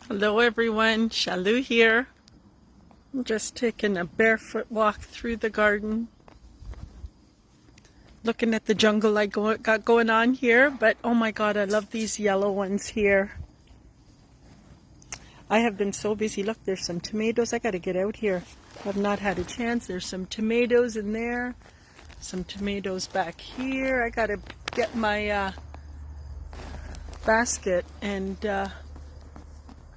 Hello everyone, Shalou here. I'm just taking a barefoot walk through the garden. Looking at the jungle I got going on here, but oh my god, I love these yellow ones here. I have been so busy. Look, there's some tomatoes. I gotta get out here. I've not had a chance. There's some tomatoes in there. Some tomatoes back here. I gotta get my basket and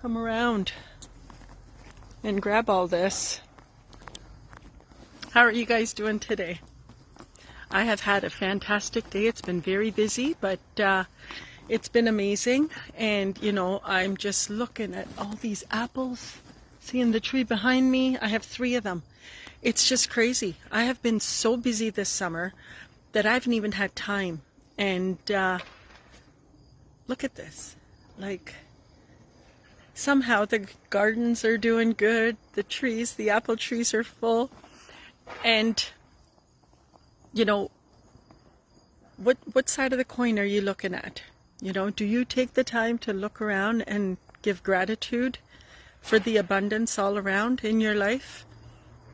come around and grab all this. How are you guys doing today? I have had a fantastic day. It's been very busy, but it's been amazing. And you know, I'm just looking at all these apples. Seeing the tree behind me, I have 3 of them. It's just crazy. I have been so busy this summer that I haven't even had time. And look at this. Like, somehow the gardens are doing good. The trees, the apple trees are full. And, you know, what side of the coin are you looking at? You know, do you take the time to look around and give gratitude for the abundance all around in your life?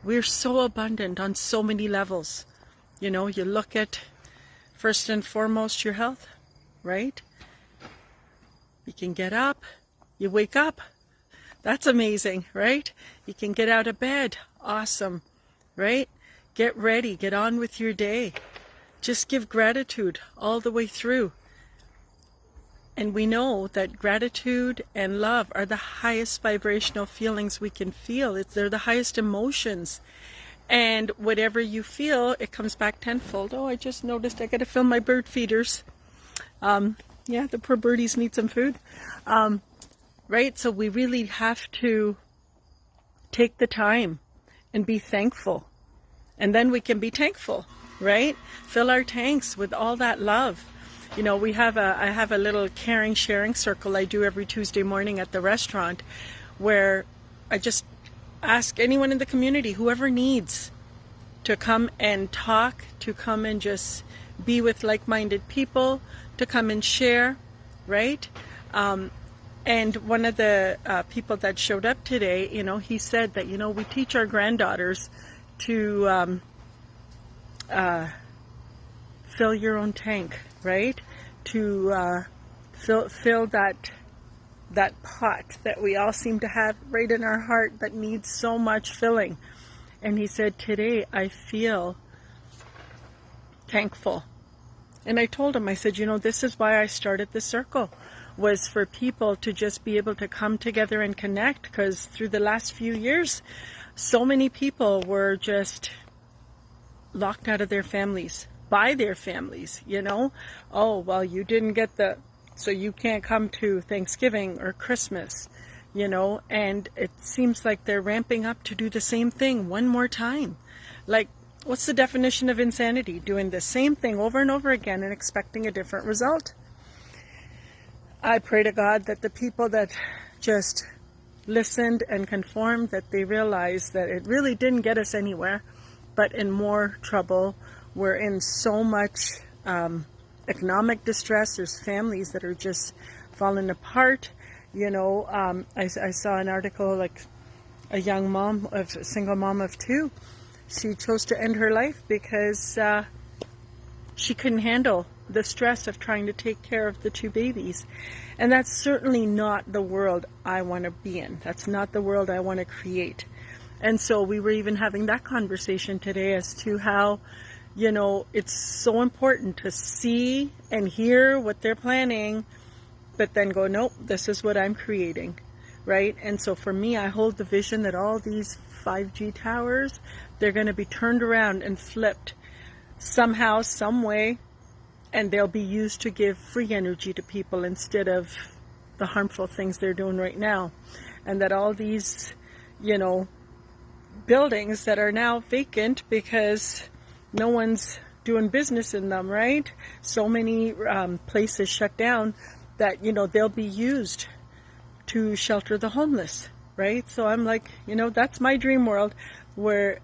We're so abundant on so many levels. You know, you look at, first and foremost, your health, right? You can get up. You wake up. That's amazing, right? You can get out of bed. Awesome, right? Get ready. Get on with your day. Just give gratitude all the way through. And we know that gratitude and love are the highest vibrational feelings we can feel. They're the highest emotions. And whatever you feel, it comes back tenfold. Oh, I just noticed I got to fill my bird feeders. Yeah, the poor birdies need some food. Right? So we really have to take the time and be thankful. And then we can be thankful, right? Fill our tanks with all that love. You know, I have a little caring, sharing circle I do every Tuesday morning at the restaurant where I just ask anyone in the community, whoever needs, to come and talk, to come and just be with like-minded people, to come and share, right? And one of the people that showed up today, you know, he said that, you know, we teach our granddaughters to fill your own tank, right? To fill that pot that we all seem to have right in our heart that needs so much filling. And he said, today I feel thankful. And I told him, I said, you know, this is why I started the circle, was for people to just be able to come together and connect, because through the last few years, so many people were just locked out of their families, by their families, you know. Oh, well, you didn't get so you can't come to Thanksgiving or Christmas, you know. And it seems like they're ramping up to do the same thing one more time. Like, what's the definition of insanity? Doing the same thing over and over again and expecting a different result. I pray to God that the people that just listened and conformed, that they realized that it really didn't get us anywhere, but in more trouble. We're in so much economic distress. There's families that are just falling apart. You know, I saw an article, like a young mom, a single mom of 2. She chose to end her life because she couldn't handle the stress of trying to take care of the 2 babies. And that's certainly not the world I want to be in. That's not the world I want to create. And so we were even having that conversation today as to how, you know, it's so important to see and hear what they're planning, but then go, nope, this is what I'm creating, right? And so for me, I hold the vision that all these 5G towers, they're going to be turned around and flipped somehow, some way, and they'll be used to give free energy to people instead of the harmful things they're doing right now. And that all these, you know, buildings that are now vacant because no one's doing business in them, right? So many places shut down that, you know, they'll be used to shelter the homeless, right? So I'm like, you know, that's my dream world, where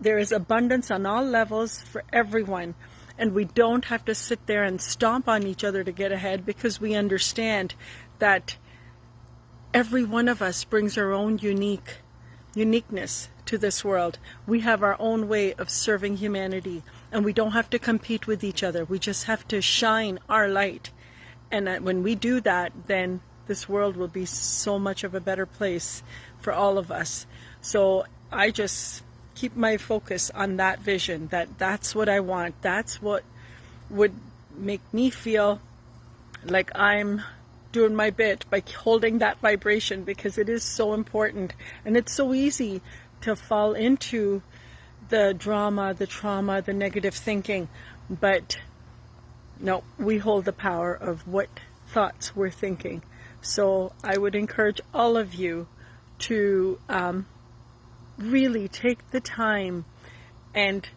there is abundance on all levels for everyone. And we don't have to sit there and stomp on each other to get ahead, because we understand that every one of us brings our own uniqueness to this world. We have our own way of serving humanity, and we don't have to compete with each other. We just have to shine our light. And when we do that, then this world will be so much of a better place for all of us. So I just keep my focus on that vision, that's what I want. That's what would make me feel like I'm doing my bit by holding that vibration, because it is so important. And it's so easy to fall into the drama, the trauma, the negative thinking. But no, we hold the power of what thoughts we're thinking. So I would encourage all of you to really take the time and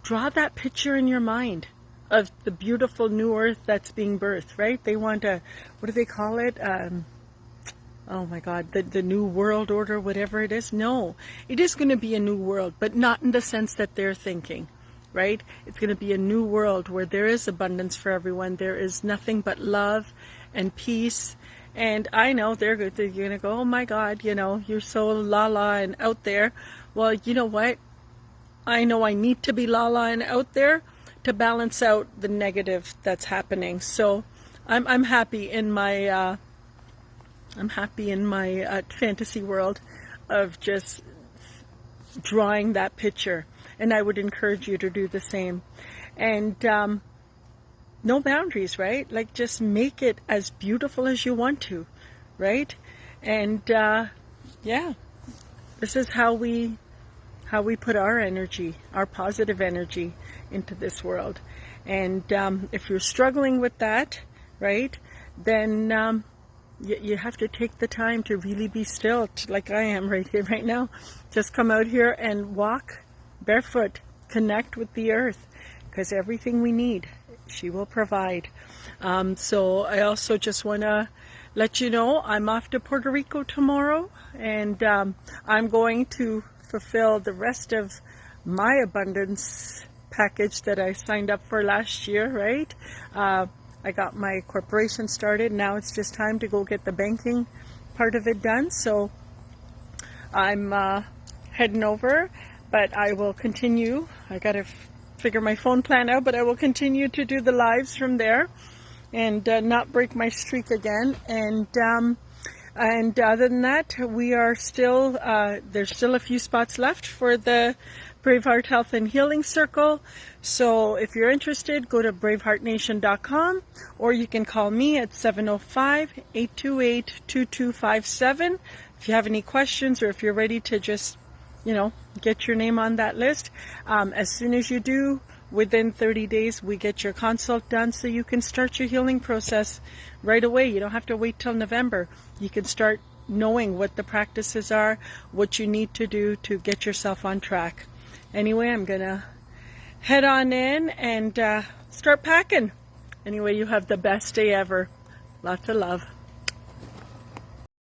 draw that picture in your mind of the beautiful new earth that's being birthed, right? They want a, what do they call it? Oh my God, the new world order, whatever it is. No, it is going to be a new world, but not in the sense that they're thinking, right? It's going to be a new world where there is abundance for everyone. There is nothing but love and peace. And I know they're going to go, oh my God, you know, you're so la-la and out there. Well, you know what? I know I need to be la-la and out there to balance out the negative that's happening. So I'm happy in my fantasy world of just drawing that picture. And I would encourage you to do the same. And no boundaries, right? Like, just make it as beautiful as you want to, right? And yeah, this is how we put our energy, our positive energy, into this world. And if you're struggling with that, right, then you have to take the time to really be still, like I am right here, right now. Just come out here and walk barefoot, connect with the earth, because everything we need, she will provide. So I also just want to let you know I'm off to Puerto Rico tomorrow, and I'm going to fulfill the rest of my abundance package that I signed up for last year, right? I got my corporation started. Now it's just time to go get the banking part of it done. So I'm heading over, but I will continue. I got to figure my phone plan out, but I will continue to do the lives from there and not break my streak again. And other than that, we are still, there's still a few spots left for the BraveHeart Health and Healing Circle. So if you're interested, go to braveheartnation.com, or you can call me at 705-828-2257. If you have any questions, or if you're ready to just, you know, get your name on that list. As soon as you do, within 30 days, we get your consult done so you can start your healing process right away. You don't have to wait till November. You can start knowing what the practices are, what you need to do to get yourself on track. Anyway, I'm going to head on in and start packing. Anyway, you have the best day ever. Lots of love.